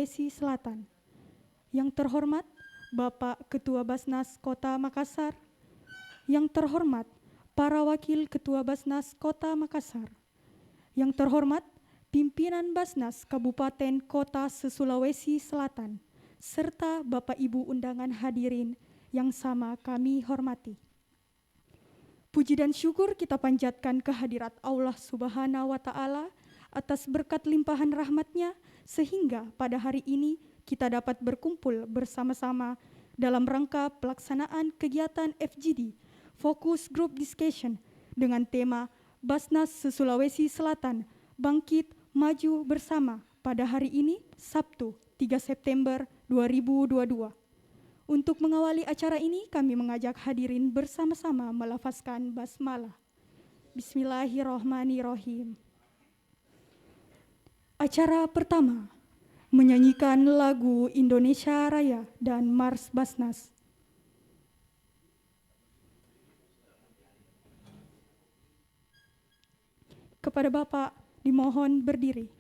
Sulawesi Selatan. Yang terhormat Bapak Ketua Basnas Kota Makassar, yang terhormat para Wakil Ketua Basnas Kota Makassar, yang terhormat pimpinan Basnas Kabupaten Kota se-Sulawesi Selatan, serta Bapak Ibu undangan hadirin yang sama kami hormati. Puji dan syukur kita panjatkan kehadirat Allah Subhanahu wa Ta'ala atas berkat limpahan rahmat-Nya, sehingga pada hari ini kita dapat berkumpul bersama-sama dalam rangka pelaksanaan kegiatan FGD, Focus Group Discussion, dengan tema Basnas se-Sulawesi Selatan Bangkit Maju Bersama pada hari ini, Sabtu 3 September 2022. Untuk mengawali acara ini, kami mengajak hadirin bersama-sama melafazkan basmalah. Bismillahirrahmanirrahim. Acara pertama, menyanyikan lagu Indonesia Raya dan Mars Basnas. Kepada Bapak dimohon berdiri.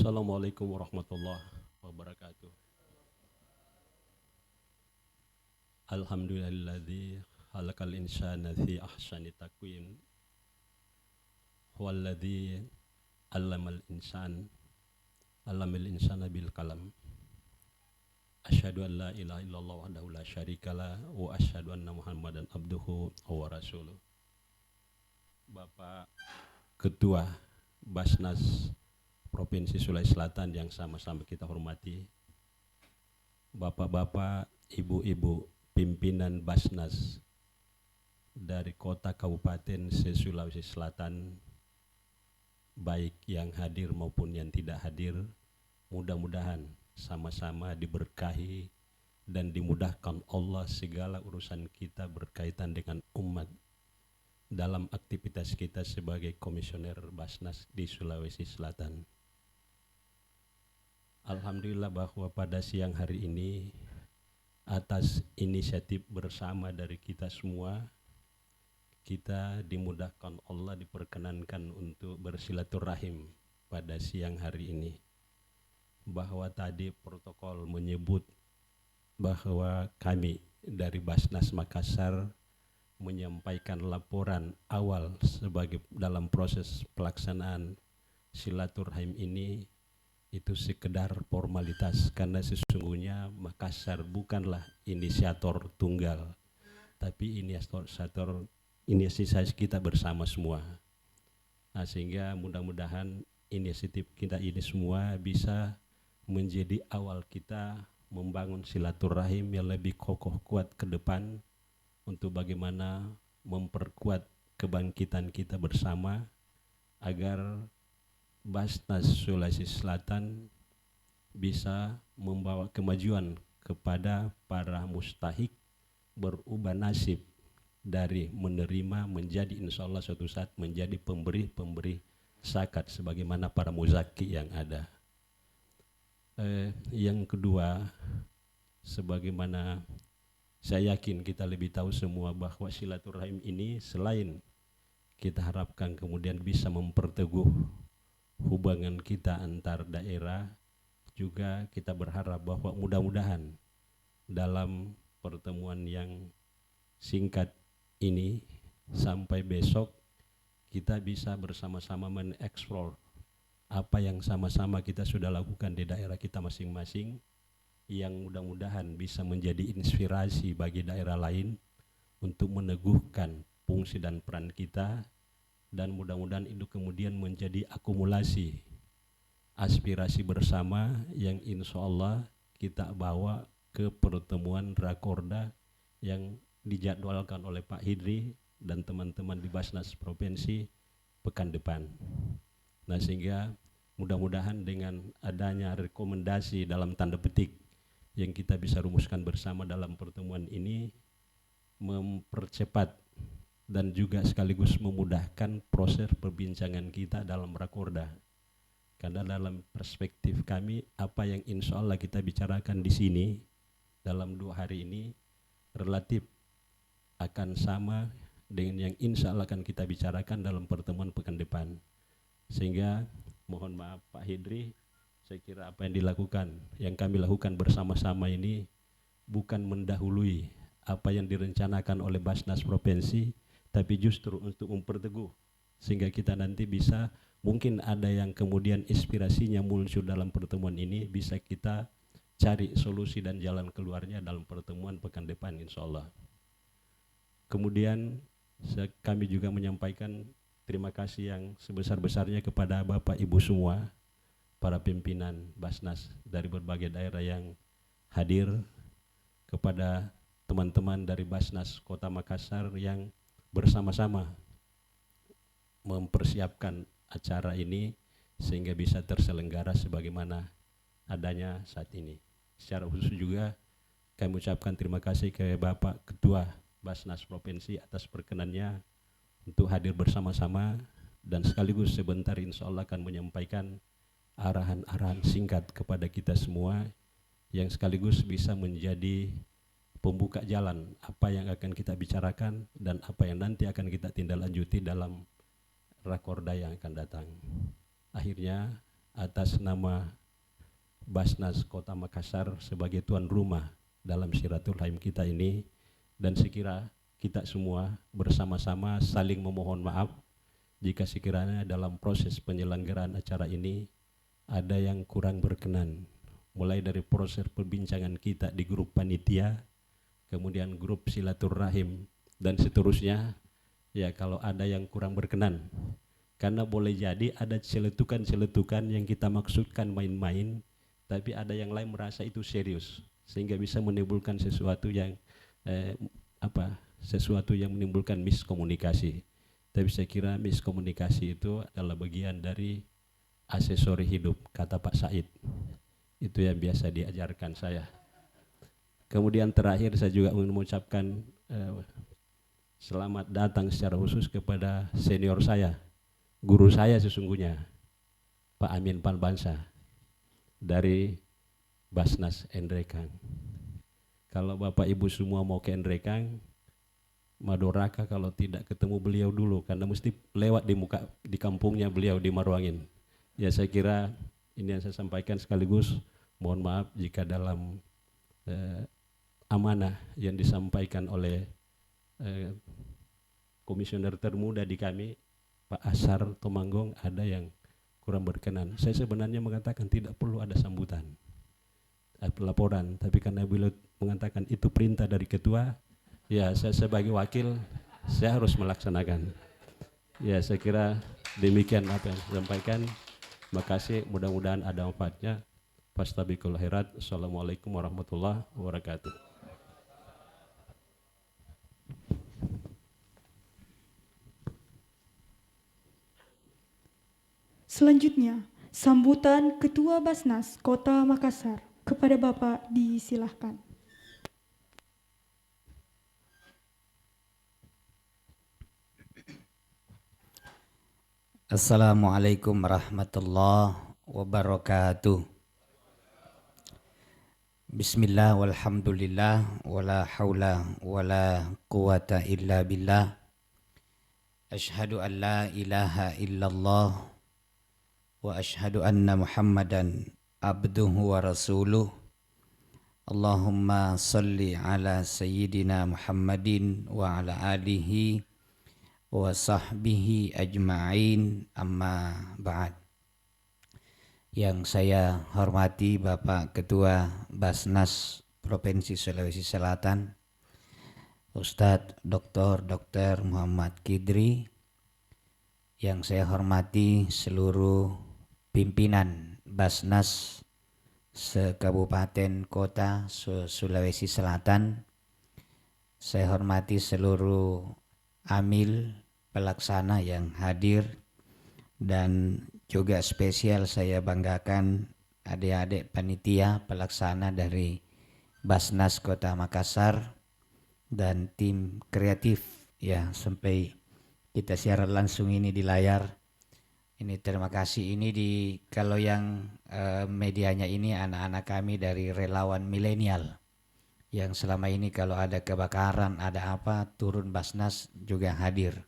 Assalamualaikum warahmatullahi wabarakatuh. Alhamdulillahilladzi khalaqal insana fi ahsani taqwim huwallazi 'allamal insana bil qalam. Asyhadu an la ilaha illallah wahdahu la syarikalah wa asyhadu anna Muhammadan abduhu wa rasuluh. Bapak Ketua Basnas Provinsi Sulawesi Selatan yang sama-sama kita hormati, Bapak-bapak, Ibu-ibu pimpinan Basnas dari kota kabupaten se-Sulawesi Selatan, baik yang hadir maupun yang tidak hadir, mudah-mudahan sama-sama diberkahi dan dimudahkan Allah segala urusan kita berkaitan dengan umat dalam aktivitas kita sebagai komisioner Basnas di Sulawesi Selatan. Alhamdulillah bahwa pada siang hari ini atas inisiatif bersama dari kita semua, kita dimudahkan Allah, diperkenankan untuk bersilaturahim pada siang hari ini. Bahwa tadi protokol menyebut bahwa kami dari Basnas Makassar menyampaikan laporan awal sebagai dalam proses pelaksanaan silaturahim ini itu sekedar formalitas, karena sesungguhnya Makassar bukanlah inisiator tunggal, tapi inisiatif kita bersama semua. Nah, sehingga mudah-mudahan inisiatif kita ini semua bisa menjadi awal kita membangun silaturahim yang lebih kokoh kuat ke depan untuk bagaimana memperkuat kebangkitan kita bersama agar Basnas Sulawesi Selatan bisa membawa kemajuan kepada para mustahik berubah nasib dari menerima menjadi insya Allah suatu saat menjadi pemberi zakat sebagaimana para muzaki yang ada. Yang kedua, sebagaimana saya yakin kita lebih tahu semua bahwa silaturahim ini selain kita harapkan kemudian bisa memperteguh hubungan kita antar daerah, juga kita berharap bahwa mudah-mudahan dalam pertemuan yang singkat ini sampai besok kita bisa bersama-sama mengeksplor apa yang sama-sama kita sudah lakukan di daerah kita masing-masing, yang mudah-mudahan bisa menjadi inspirasi bagi daerah lain untuk meneguhkan fungsi dan peran kita, dan mudah-mudahan itu kemudian menjadi akumulasi aspirasi bersama yang insya Allah kita bawa ke pertemuan Rakorda yang dijadwalkan oleh Pak Hidri dan teman-teman di Basnas Provinsi pekan depan. Nah, sehingga mudah-mudahan dengan adanya rekomendasi dalam tanda petik yang kita bisa rumuskan bersama dalam pertemuan ini, mempercepat dan juga sekaligus memudahkan proses perbincangan kita dalam Rakorda. Karena dalam perspektif kami, apa yang insya Allah kita bicarakan di sini dalam 2 hari ini relatif akan sama dengan yang insya Allah akan kita bicarakan dalam pertemuan pekan depan. Sehingga mohon maaf Pak Hidri, saya kira apa yang dilakukan, yang kami lakukan bersama-sama ini bukan mendahului apa yang direncanakan oleh Basnas Provinsi, tapi justru untuk memperteguh sehingga kita nanti bisa, mungkin ada yang kemudian inspirasinya muncul dalam pertemuan ini, bisa kita cari solusi dan jalan keluarnya dalam pertemuan pekan depan insya Allah. Kemudian kami juga menyampaikan terima kasih yang sebesar-besarnya kepada Bapak Ibu semua, para pimpinan Basnas dari berbagai daerah yang hadir, kepada teman-teman dari Basnas Kota Makassar yang bersama-sama mempersiapkan acara ini sehingga bisa terselenggara sebagaimana adanya saat ini. Secara khusus juga kami ucapkan terima kasih ke Bapak Ketua Basnas Provinsi atas perkenannya untuk hadir bersama-sama, dan sekaligus sebentar insya Allah akan menyampaikan arahan-arahan singkat kepada kita semua yang sekaligus bisa menjadi pembuka jalan apa yang akan kita bicarakan dan apa yang nanti akan kita tindak lanjuti dalam Rakorda yang akan datang. Akhirnya atas nama Basnas Kota Makassar sebagai tuan rumah dalam silaturahim kita ini, dan sekira kita semua bersama-sama saling memohon maaf jika sekiranya dalam proses penyelenggaraan acara ini ada yang kurang berkenan, mulai dari proses perbincangan kita di grup panitia, kemudian grup silaturahim, dan seterusnya. Ya, kalau ada yang kurang berkenan, karena boleh jadi ada celetukan-celetukan yang kita maksudkan main-main, tapi ada yang lain merasa itu serius, sehingga bisa menimbulkan sesuatu yang sesuatu yang menimbulkan miskomunikasi. Tapi saya kira miskomunikasi itu adalah bagian dari aksesori hidup, kata Pak Said. Itu yang biasa diajarkan saya. Kemudian terakhir saya juga ingin mengucapkan selamat datang secara khusus kepada senior saya, guru saya sesungguhnya, Pak Amin Palbansa dari Basnas Endrekang. Kalau Bapak Ibu semua mau ke Endrekang, Madoraka kalau tidak ketemu beliau dulu, karena mesti lewat di kampungnya beliau di Maruangin. Ya, saya kira ini yang saya sampaikan, sekaligus mohon maaf jika dalam amanah yang disampaikan oleh komisioner termuda di kami, Pak Asar Tomanggong, ada yang kurang berkenan. Saya sebenarnya mengatakan tidak perlu ada sambutan, laporan, tapi karena beliau mengatakan itu perintah dari ketua, ya saya sebagai wakil saya harus melaksanakan. Ya, saya kira demikian apa yang saya sampaikan. Terima kasih, mudah-mudahan ada manfaatnya. Fastabiqul khairat. Assalamualaikum warahmatullahi wabarakatuh. Selanjutnya, sambutan Ketua Basnas Kota Makassar. Kepada Bapak disilahkan. Assalamualaikum warahmatullahi wabarakatuh. Bismillah walhamdulillah wala haula wala quwata illa billah. Ashhadu an la ilaha illallah wa ashhadu anna Muhammadan abduhu wa rasuluh. Allahumma salli ala sayyidina Muhammadin wa ala alihi wa sahbihi ajma'in, amma ba'd. Yang saya hormati Bapak Ketua Basnas Provinsi Sulawesi Selatan, Ustadz Dr. Muhammad Kidri. Yang saya hormati seluruh pimpinan Basnas se-Kabupaten Kota Sulawesi Selatan. Saya hormati seluruh amil pelaksana yang hadir, dan juga spesial saya banggakan adik-adik panitia pelaksana dari Basnas Kota Makassar dan tim kreatif ya, sampai kita siaran langsung ini di layar. Ini terima kasih. Ini kalau yang medianya ini anak-anak kami dari relawan milenial yang selama ini kalau ada kebakaran, ada apa, turun Basnas juga hadir.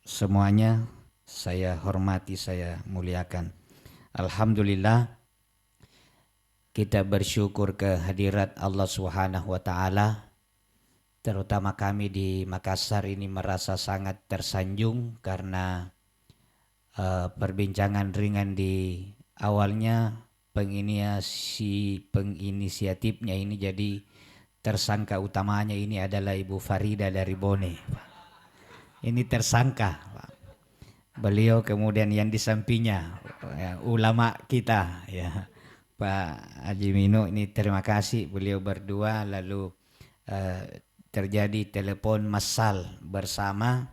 Semuanya saya hormati, saya muliakan. Alhamdulillah, kita bersyukur kehadirat Allah Subhanahu wa Ta'ala. Terutama kami di Makassar ini merasa sangat tersanjung karena perbincangan ringan di awalnya, penginisiatifnya ini jadi tersangka utamanya ini adalah Ibu Farida dari Bone. Ini tersangka, Pak. Beliau kemudian yang di sampingnya ya, ulama kita ya, Pak Haji Mino, ini terima kasih beliau berdua. Lalu terjadi telepon massal bersama,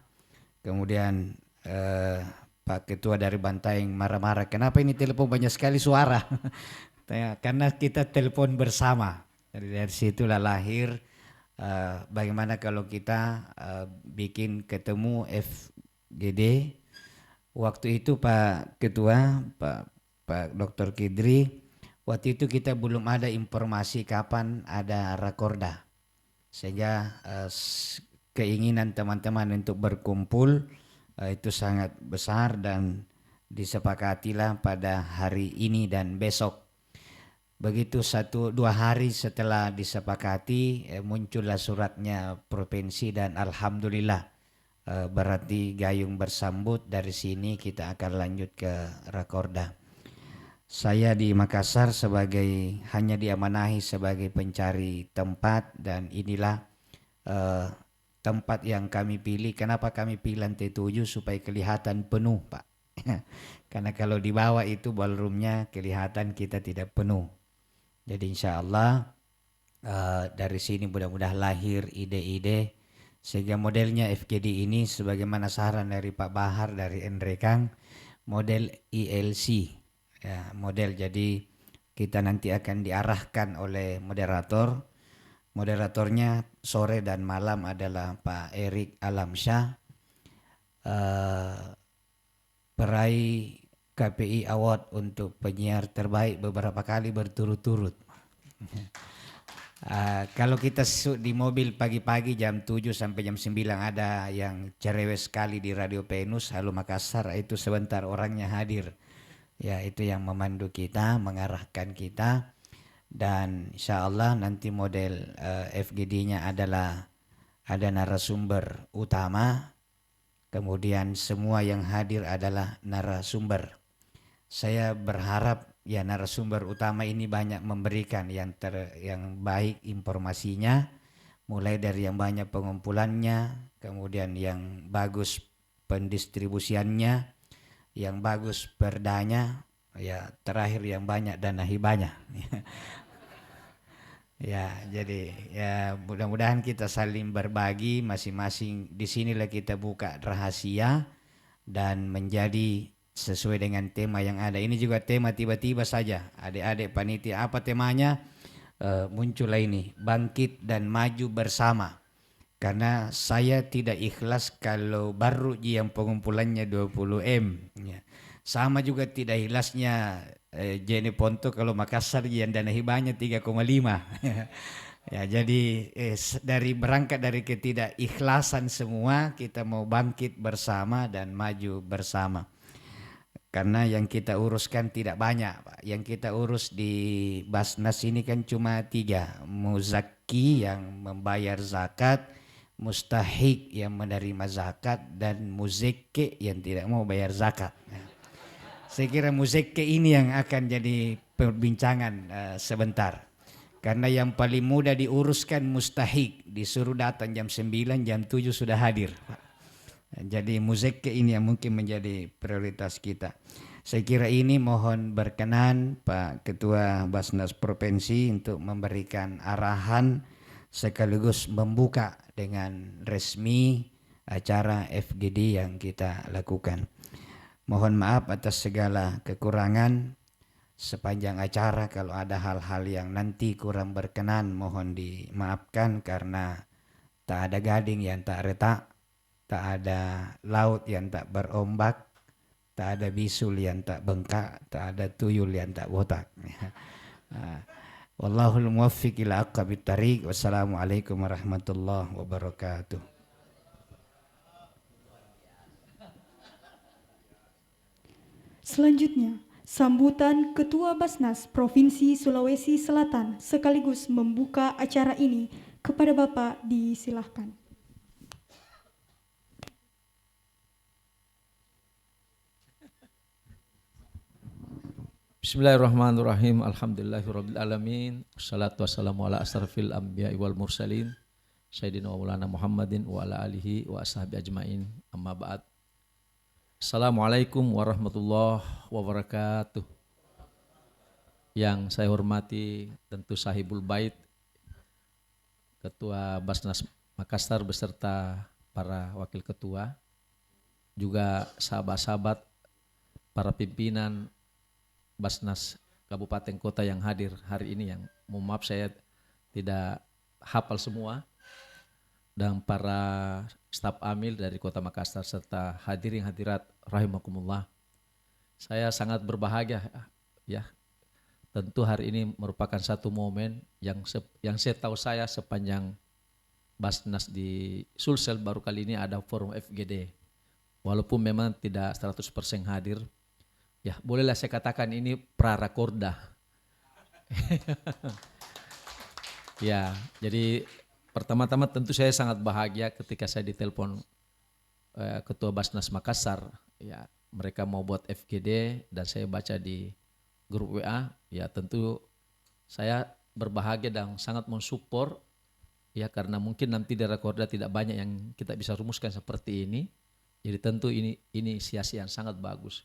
kemudian Pak Ketua dari Bantaeng marah-marah, kenapa ini telepon banyak sekali suara? Karena kita telepon bersama. Dari situlah lahir bagaimana kalau kita bikin ketemu FGD. Waktu itu Pak Ketua, Pak Dr. Kidri, waktu itu kita belum ada informasi kapan ada rakorda. Sehingga keinginan teman-teman untuk berkumpul itu sangat besar, dan disepakatilah pada hari ini dan besok. Begitu 1-2 hari setelah disepakati muncullah suratnya provinsi dan alhamdulillah berarti gayung bersambut. Dari sini kita akan lanjut ke Rakorda. Saya di Makassar hanya diamanahi sebagai pencari tempat, dan inilah tempat yang kami pilih. Kenapa kami pilih lantai 7? Supaya kelihatan penuh, Pak. Karena kalau di bawah itu ballroomnya kelihatan kita tidak penuh. Jadi insya Allah dari sini mudah-mudahan lahir ide-ide sehingga modelnya FGD ini sebagaimana saran dari Pak Bahar dari Enrekang, model ILC ya, model. Jadi kita nanti akan diarahkan oleh moderator. Moderatornya sore dan malam adalah Pak Erik Alamsyah, peraih KPI Award untuk penyiar terbaik beberapa kali berturut-turut. Kalau kita di mobil pagi-pagi jam 7 sampai jam 9 ada yang cerewet sekali di Radio Penus, Halo Makassar, itu sebentar orangnya hadir. Ya, itu yang memandu kita, mengarahkan kita. Dan insya Allah nanti model FGD-nya adalah ada narasumber utama, kemudian semua yang hadir adalah narasumber. Saya berharap ya narasumber utama ini banyak memberikan yang baik informasinya, mulai dari yang banyak pengumpulannya, kemudian yang bagus pendistribusiannya, yang bagus perdanya, ya terakhir yang banyak dana hibahnya. Ya, jadi ya mudah-mudahan kita saling berbagi masing-masing. Di sinilah kita buka rahasia dan menjadi sesuai dengan tema yang ada. Ini juga tema tiba-tiba saja. Adik-adik panitia, apa temanya? Muncullah ini, bangkit dan maju bersama. Karena saya tidak ikhlas kalau baru yang pengumpulannya 20M. Ya. Sama juga tidak ikhlasnya Jenny Ponto kalau Makassar yang dana hibahnya 3,5. Ya, jadi berangkat dari ketidakikhlasan semua, kita mau bangkit bersama dan maju bersama. Karena yang kita uruskan tidak banyak, Pak. Yang kita urus di Basnas ini kan cuma 3. Muzaki yang membayar zakat, mustahik yang menerima zakat, dan muzeke yang tidak mau bayar zakat. Saya kira muzeke ini yang akan jadi perbincangan sebentar. Karena yang paling mudah diuruskan mustahik, disuruh datang jam 9, jam 7 sudah hadir, Pak. Jadi muzeke ini yang mungkin menjadi prioritas kita. Saya kira ini mohon berkenan Pak Ketua Basnas Provinsi untuk memberikan arahan sekaligus membuka dengan resmi acara FGD yang kita lakukan. Mohon maaf atas segala kekurangan sepanjang acara. Kalau ada hal-hal yang nanti kurang berkenan mohon dimaafkan, karena tak ada gading yang tak retak, tak ada laut yang tak berombak, tak ada bisul yang tak bengkak, tak ada tuyul yang tak botak. Wallahul muwaffiq ila aqwamit thariq. Wassalamualaikum warahmatullahi wabarakatuh. Selanjutnya, sambutan Ketua Basnas Provinsi Sulawesi Selatan sekaligus membuka acara ini kepada Bapak disilahkan. Bismillahirrahmanirrahim. Alhamdulillahirrabbilalamin. Wassalatu wassalamu ala asrafil anbiya'i wal mursalin Sayyidina wa maulana Muhammadin wa ala alihi wa ashabi ajmain. Amma ba'd. Assalamualaikum warahmatullahi wabarakatuh. Yang saya hormati tentu sahibul bait, Ketua Basnas Makassar beserta para wakil ketua, juga sahabat-sahabat para pimpinan Basnas Kabupaten Kota yang hadir hari ini, yang mohon maaf saya tidak hafal semua, dan para staf amil dari Kota Makassar serta hadirin hadirat rahimakumullah. Saya sangat berbahagia ya. Tentu hari ini merupakan satu momen yang saya tahu saya sepanjang Basnas di Sulsel baru kali ini ada forum FGD. Walaupun memang tidak 100% hadir, Ya, bolehlah saya katakan ini prarakorda. Ya, jadi pertama-tama tentu saya sangat bahagia ketika saya ditelepon Ketua Basnas Makassar. Ya, mereka mau buat FGD dan saya baca di grup WA. Ya, tentu saya berbahagia dan sangat mensupport. Ya, karena mungkin nanti di Rakorda tidak banyak yang kita bisa rumuskan seperti ini. Jadi tentu ini inisiasi yang sangat bagus.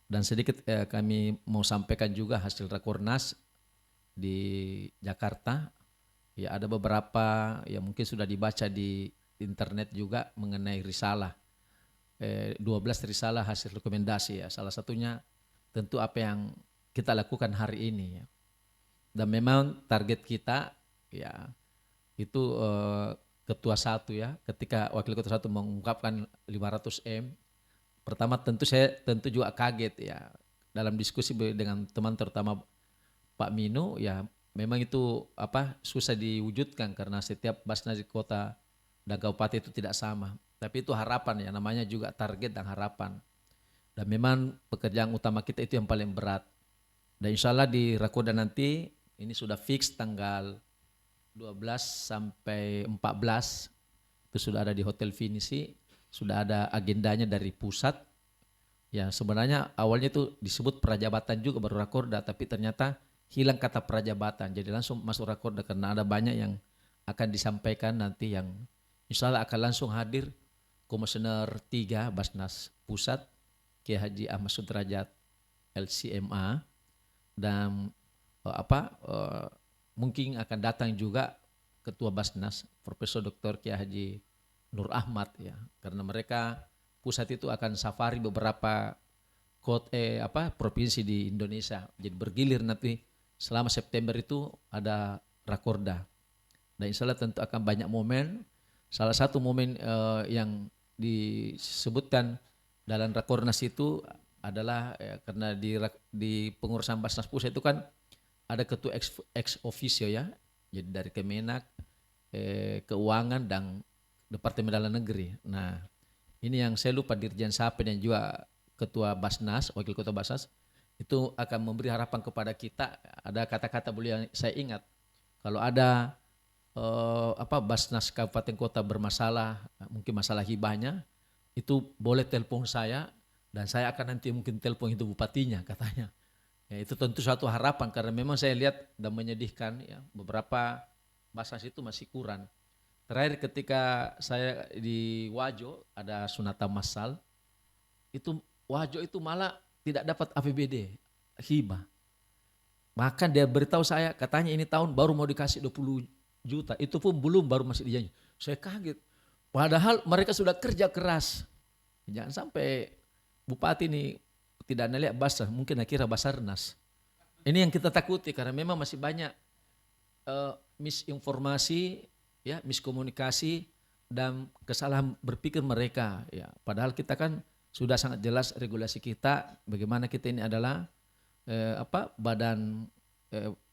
Dan sedikit kami mau sampaikan juga hasil Rakornas di Jakarta. Ya, ada beberapa ya mungkin sudah dibaca di internet juga mengenai risalah. 12 risalah hasil rekomendasi ya. Salah satunya tentu apa yang kita lakukan hari ini ya. Dan memang target kita ya itu ketua satu ya, ketika wakil ketua satu mengungkapkan 500M, pertama tentu juga kaget ya, dalam diskusi dengan teman terutama Pak Mino ya, memang itu susah diwujudkan karena setiap Basnas di kota dan kabupaten itu tidak sama, tapi itu harapan ya, namanya juga target dan harapan. Dan memang pekerjaan utama kita itu yang paling berat. Dan insya Allah di Rakorda nanti ini sudah fix tanggal 12 sampai 14 itu sudah ada di Hotel Finisi, sudah ada agendanya dari pusat. Ya sebenarnya awalnya itu disebut prajabatan juga baru Rakorda, tapi ternyata hilang kata prajabatan, jadi langsung masuk Rakorda karena ada banyak yang akan disampaikan nanti yang insya Allah akan langsung hadir Komisioner 3 Basnas Pusat Kiai Haji Ahmad Sudrajat LCMA dan mungkin akan datang juga Ketua Basnas Profesor Dr. Kiai Haji Nur Ahmad ya, karena mereka pusat itu akan safari beberapa provinsi di Indonesia. Jadi bergilir nanti selama September itu ada Rakorda. Dan insya Allah tentu akan banyak momen. Salah satu momen yang disebutkan dalam Rakornas itu adalah karena di pengurusan Basnas Pusat itu kan ada ketua ex officio ya. Jadi dari Kemenak, Keuangan dan Departemen Dalam Negeri. Nah, ini yang saya lupa Dirjen Sapen dan juga Ketua Basnas, Wakil Ketua Basnas itu akan memberi harapan kepada kita. Ada kata-kata beliau yang saya ingat. Kalau ada Basnas Kabupaten Kota bermasalah, mungkin masalah hibahnya, itu boleh telepon saya dan saya akan nanti mungkin telepon itu bupatinya katanya. Ya, itu tentu suatu harapan karena memang saya lihat dan menyedihkan ya beberapa Basnas itu masih kurang. Terakhir ketika saya di Wajo ada sunatan massal, itu Wajo itu malah tidak dapat APBD, hibah. Bahkan dia beritahu saya, katanya ini tahun baru mau dikasih 20 juta, itu pun belum, baru masih dijanji. Saya kaget, padahal mereka sudah kerja keras. Jangan sampai bupati ini tidak nelihat Basnas, mungkin akhirnya Basarnas. Ini yang kita takuti karena memang masih banyak misinformasi, ya, miskomunikasi dan kesalahan berpikir mereka. Ya, padahal kita kan sudah sangat jelas regulasi kita, bagaimana kita ini adalah badan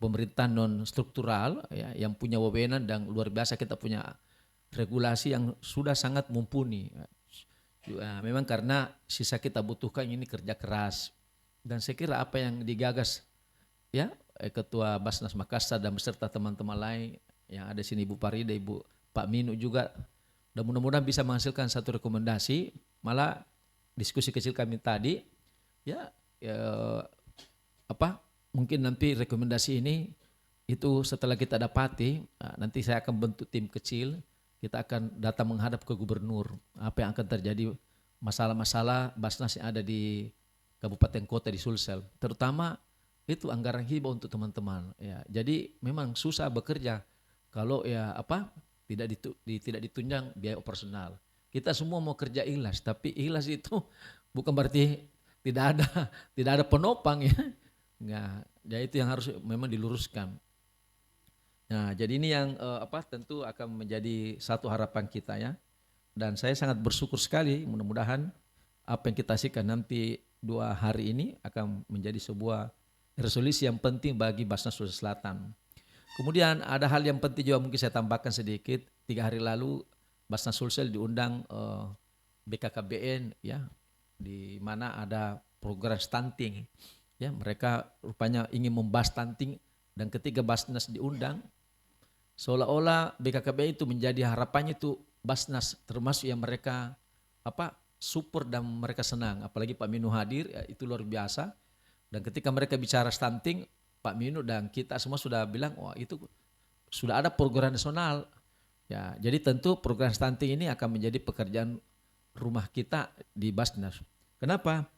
pemerintahan non struktural ya, yang punya wewenang dan luar biasa kita punya regulasi yang sudah sangat mumpuni. Ya, memang karena sisa kita butuhkan ini kerja keras dan saya kira apa yang digagas ya Ketua Basnas Makassar dan beserta teman-teman lain yang ada sini, Ibu Farida, Ibu Pak Minu juga, dan mudah-mudahan bisa menghasilkan satu rekomendasi. Malah diskusi kecil kami tadi mungkin nanti rekomendasi ini itu setelah kita dapati, nanti saya akan bentuk tim kecil, kita akan datang menghadap ke gubernur apa yang akan terjadi masalah-masalah Basnas yang ada di kabupaten kota di Sulsel, terutama itu anggaran hibah untuk teman-teman ya. Jadi memang susah bekerja kalau tidak ditunjang biaya operasional. Kita semua mau kerja ikhlas, tapi ikhlas itu bukan berarti tidak ada penopang ya. Nah, ya itu yang harus memang diluruskan. Nah, jadi ini yang tentu akan menjadi satu harapan kita ya. Dan saya sangat bersyukur sekali, mudah-mudahan apa yang kita hasilkan nanti 2 hari ini akan menjadi sebuah resolusi yang penting bagi Basnas Sulawesi Selatan. Kemudian ada hal yang penting juga mungkin saya tambahkan sedikit. 3 hari lalu Basnas Sulsel diundang BKKBN ya, di mana ada program stunting. Ya, mereka rupanya ingin membahas stunting dan ketika Basnas diundang, seolah-olah BKKBN itu menjadi harapannya itu Basnas termasuk yang mereka support dan mereka senang. Apalagi Pak Minu hadir, ya, itu luar biasa. Dan ketika mereka bicara stunting, Pak Minu dan kita semua sudah bilang, wah itu sudah ada program nasional. Ya, jadi tentu program stunting ini akan menjadi pekerjaan rumah kita di Basnas. Kenapa?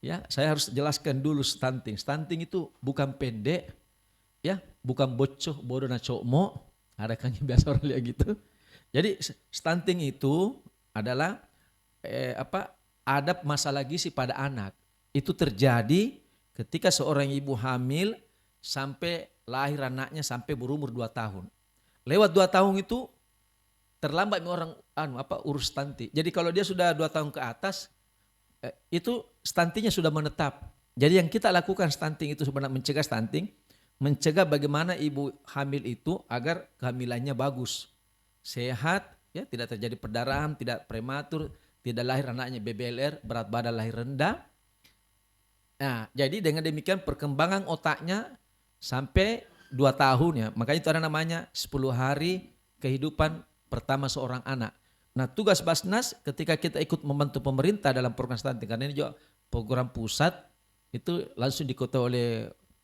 Ya, saya harus jelaskan dulu stunting. Stunting itu bukan pendek, ya, bukan bocoh, bodoh na cokmo. Ada kan yang biasa orang lihat gitu. Jadi stunting itu adalah adab masalah gizi pada anak. Itu terjadi ketika seorang ibu hamil sampai lahir anaknya sampai berumur 2 tahun. Lewat 2 tahun itu terlambat orang urus stunting. Jadi kalau dia sudah 2 tahun ke atas, itu stuntingnya sudah menetap. Jadi yang kita lakukan stunting itu sebenarnya mencegah stunting, mencegah bagaimana ibu hamil itu agar kehamilannya bagus, sehat, ya, tidak terjadi perdarahan, tidak prematur, tidak lahir anaknya BBLR, berat badan lahir rendah. Nah, jadi dengan demikian perkembangan otaknya sampai 2 tahun ya. Makanya itu ada namanya 10 hari kehidupan pertama seorang anak. Nah, tugas Basnas ketika kita ikut membantu pemerintah dalam program stunting, karena ini juga program pusat, itu langsung diketuai oleh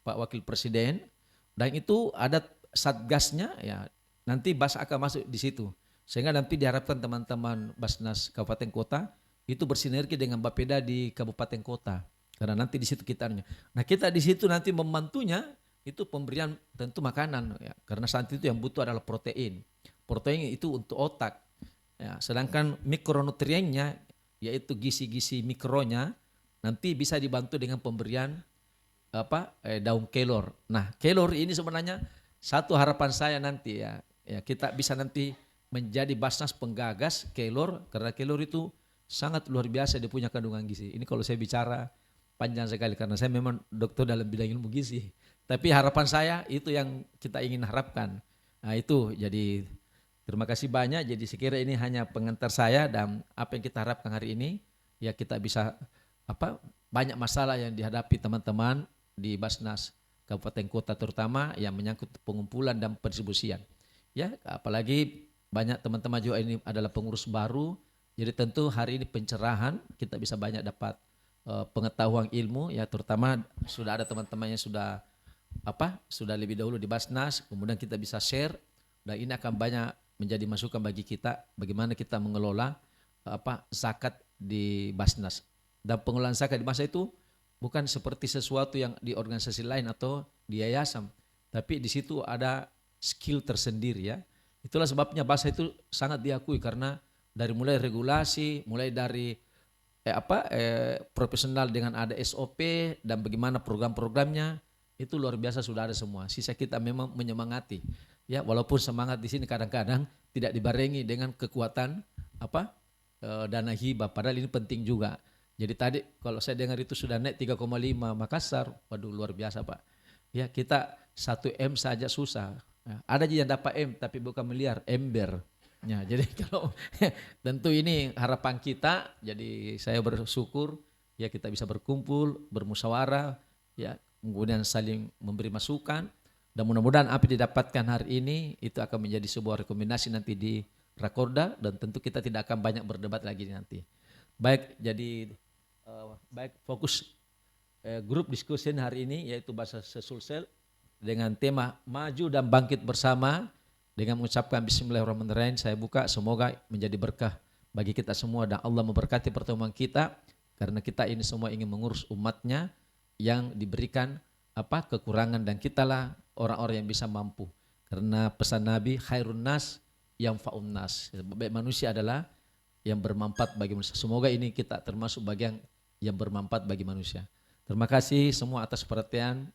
Pak Wakil Presiden, dan itu ada satgasnya, ya nanti Bas akan masuk di situ. Sehingga nanti diharapkan teman-teman Basnas Kabupaten Kota itu bersinergi dengan Bapeda di Kabupaten Kota. Karena nanti di situ kitarnya. Nah, kita di situ nanti membantunya itu pemberian tentu makanan, ya, karena saat itu yang butuh adalah protein. Protein itu untuk otak. Ya, sedangkan mikronutriennya yaitu gizi-gizi mikronya nanti bisa dibantu dengan pemberian daun kelor. Nah, kelor ini sebenarnya satu harapan saya nanti ya kita bisa nanti menjadi Basnas penggagas kelor, karena kelor itu sangat luar biasa dia punya kandungan gizi. Ini kalau saya bicara panjang sekali karena saya memang dokter dalam bidang ilmu gizi. Tapi harapan saya itu yang kita ingin harapkan. Nah, itu jadi terima kasih banyak. Jadi sekira ini hanya pengantar saya dan apa yang kita harapkan hari ini ya kita bisa banyak masalah yang dihadapi teman-teman di Basnas Kabupaten Kota terutama yang menyangkut pengumpulan dan pendistribusian. Ya, apalagi banyak teman-teman juga ini adalah pengurus baru. Jadi tentu hari ini pencerahan kita bisa banyak dapat pengetahuan ilmu ya, terutama sudah ada teman-teman yang sudah lebih dahulu di Basnas, kemudian kita bisa share dan ini akan banyak menjadi masukan bagi kita bagaimana kita mengelola zakat di Basnas. Dan pengelolaan zakat di masa itu bukan seperti sesuatu yang di organisasi lain atau di yayasan, tapi di situ ada skill tersendiri ya. Itulah sebabnya bahasa itu sangat diakui karena dari mulai regulasi, mulai dari profesional dengan ada SOP dan bagaimana program-programnya itu luar biasa sudah ada semua. Sisa kita memang menyemangati ya, walaupun semangat di sini kadang-kadang tidak dibarengi dengan kekuatan dana hibah, padahal ini penting juga. Jadi tadi kalau saya dengar itu sudah naik 3,5 Makassar, waduh luar biasa Pak. Ya kita 1 M saja susah. Ya, ada yang dapat M tapi bukan miliar, ember. Ya, jadi kalau tentu ini harapan kita, jadi saya bersyukur ya kita bisa berkumpul, bermusyawarah, ya kemudian saling memberi masukan dan mudah-mudahan apa yang didapatkan hari ini itu akan menjadi sebuah rekomendasi nanti di Rakorda dan tentu kita tidak akan banyak berdebat lagi nanti. Baik, jadi fokus grup diskusi hari ini yaitu bahasa Sulsel dengan tema maju dan bangkit bersama. Dengan mengucapkan bismillahirrahmanirrahim saya buka, semoga menjadi berkah bagi kita semua dan Allah memberkati pertemuan kita karena kita ini semua ingin mengurus umatnya yang diberikan kekurangan dan kitalah orang-orang yang bisa mampu. Karena pesan Nabi khairun nas yang fa'un nas. Baik manusia adalah yang bermanfaat bagi manusia. Semoga ini kita termasuk bagian yang bermanfaat bagi manusia. Terima kasih semua atas perhatian.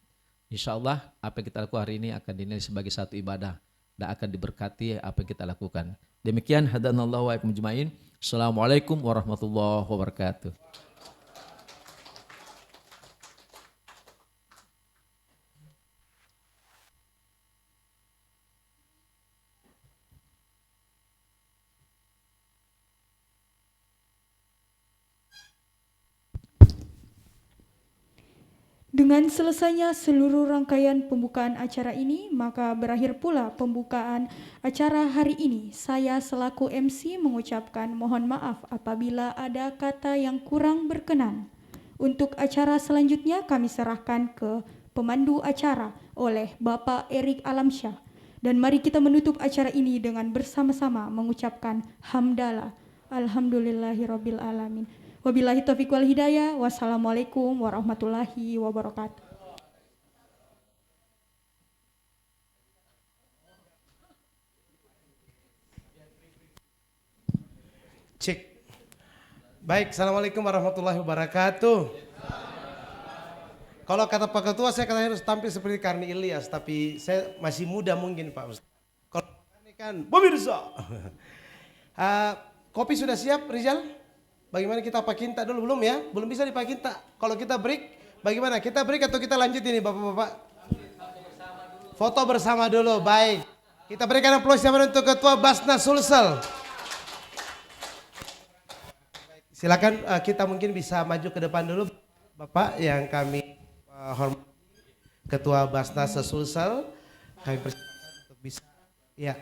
Insyaallah apa yang kita lakukan hari ini akan dinilai sebagai satu ibadah dan akan diberkati apa yang kita lakukan. Demikian hadanallahu wa iyyakum ajmain. Assalamualaikum warahmatullahi wabarakatuh. Dengan selesainya seluruh rangkaian pembukaan acara ini, maka berakhir pula pembukaan acara hari ini. Saya selaku MC mengucapkan mohon maaf apabila ada kata yang kurang berkenan. Untuk acara selanjutnya kami serahkan ke pemandu acara oleh Bapak Erik Alamsyah. Dan mari kita menutup acara ini dengan bersama-sama mengucapkan hamdalah. Alhamdulillahirabbil alamin. Wabillahi taufiq wal hidayah. Wassalamualaikum warahmatullahi wabarakatuh. Cek. Baik, assalamualaikum warahmatullahi wabarakatuh. Kalau kata Pak Ketua saya katanya harus tampil seperti Karni Ilyas, tapi saya masih muda mungkin Pak Ustaz. Kalau ini kan pemirsa. Kopi sudah siap Rizal? Bagaimana kita pakinta dulu belum ya? Belum bisa dipakinta. Kalau kita break, bagaimana? Kita break atau kita lanjut ini Bapak-bapak? Foto bersama dulu, baik. Kita berikan aplaus untuk Ketua Basnas Sulsel. Silakan kita mungkin bisa maju ke depan dulu Bapak yang kami hormati. Ketua Basnas Sulsel. Kami persilakan untuk bisa ya.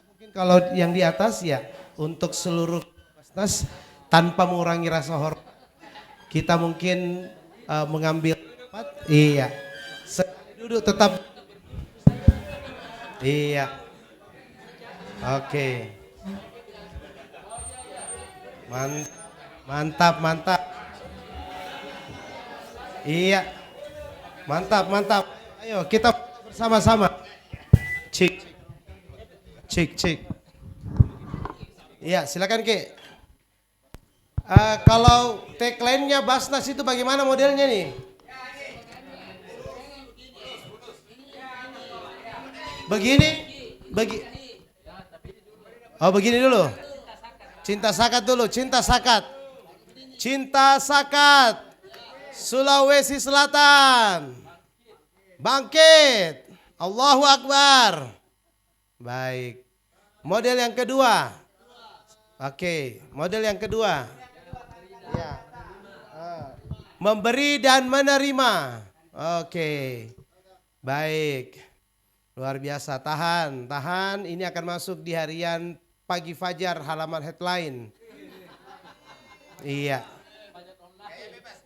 Mungkin kalau yang di atas ya untuk seluruh Basnas tanpa mengurangi rasa hormat. Kita mungkin mengambil tempat. Iya. Duduk tetap. Iya. Oke. Mantap, mantap. Iya. Mantap, mantap. Ayo kita bersama-sama. Cik. Cik, cik. Iya, silakan Ki. Kalau tagline-nya Basnas itu bagaimana modelnya nih? Begini? Oh begini dulu. Cinta Sakat dulu, Cinta Sakat. Cinta Sakat. Sulawesi Selatan. Bangkit. Allahu Akbar. Baik. Model yang kedua. Oke, model yang kedua. Ya. Memberi dan menerima. Oke. Baik. Luar biasa. Tahan, tahan. Ini akan masuk di harian Pagi Fajar halaman headline. Iya.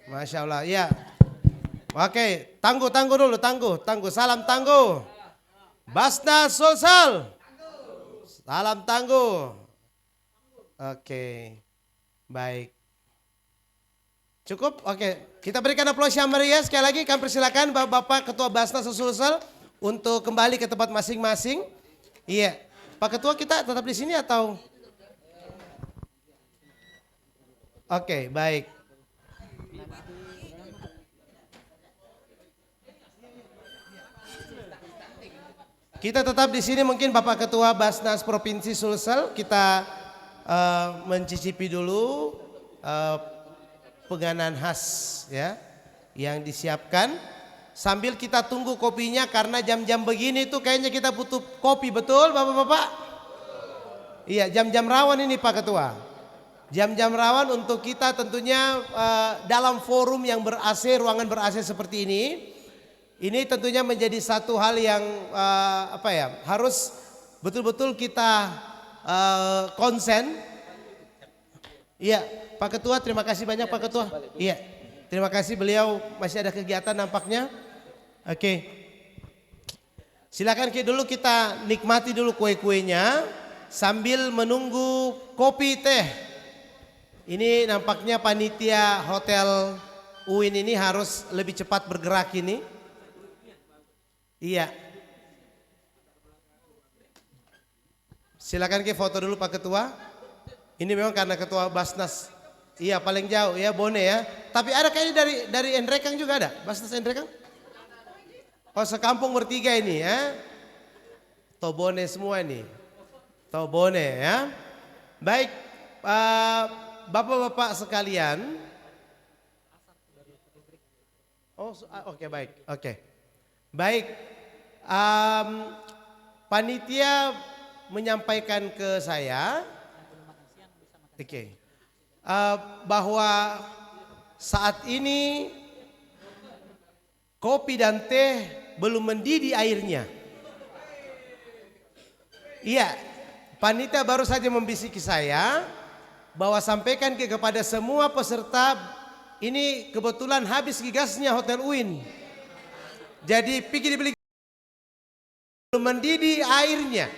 Masya Allah. Iya. Oke, tangguh dulu, tangguh. Salam tangguh. Basnas Sulsel. Salam tangguh. Oke. Baik. Cukup? Oke. Kita berikan aplaus yang meriah. Sekali lagi kami persilakan Bapak Ketua Basnas Sulsel untuk kembali ke tempat masing-masing. Iya. Pak Ketua kita tetap di sini atau? Oke, baik. Kita tetap di sini mungkin Bapak Ketua Basnas Provinsi Sulsel kita mencicipi dulu penganan khas ya yang disiapkan sambil kita tunggu kopinya karena jam-jam begini tuh kayaknya kita butuh kopi, betul Bapak-bapak? Iya, jam-jam rawan ini Pak Ketua. Jam-jam rawan untuk kita tentunya dalam forum yang ber-AC, ruangan ber-AC seperti ini. Ini tentunya menjadi satu hal yang harus betul-betul kita konsen. Iya, Pak Ketua, terima kasih banyak Pak Ketua. Iya, terima kasih, beliau masih ada kegiatan nampaknya. Oke, silakan dulu kita nikmati dulu kue-kuenya sambil menunggu kopi teh. Ini nampaknya panitia Hotel UIN ini harus lebih cepat bergerak ini. Iya. Silakan foto dulu Pak Ketua. Ini memang karena Ketua Basnas. Iya paling jauh ya Bone ya. Tapi ada kayaknya dari Endrekang juga ada. Basnas Endrekang. Oh sekampung bertiga ini ya. Tobone semua ini. Tobone ya. Baik Bapak-bapak sekalian. Oh oke, baik. Oke. Baik. Panitia menyampaikan ke saya. Oke. Bahwa saat ini kopi dan teh belum mendidih airnya. Iya, panitia baru saja membisiki saya bahwa sampaikan kepada semua peserta, ini kebetulan habis gasnya Hotel Uin. Jadi pikir dibeli belum mendidih airnya.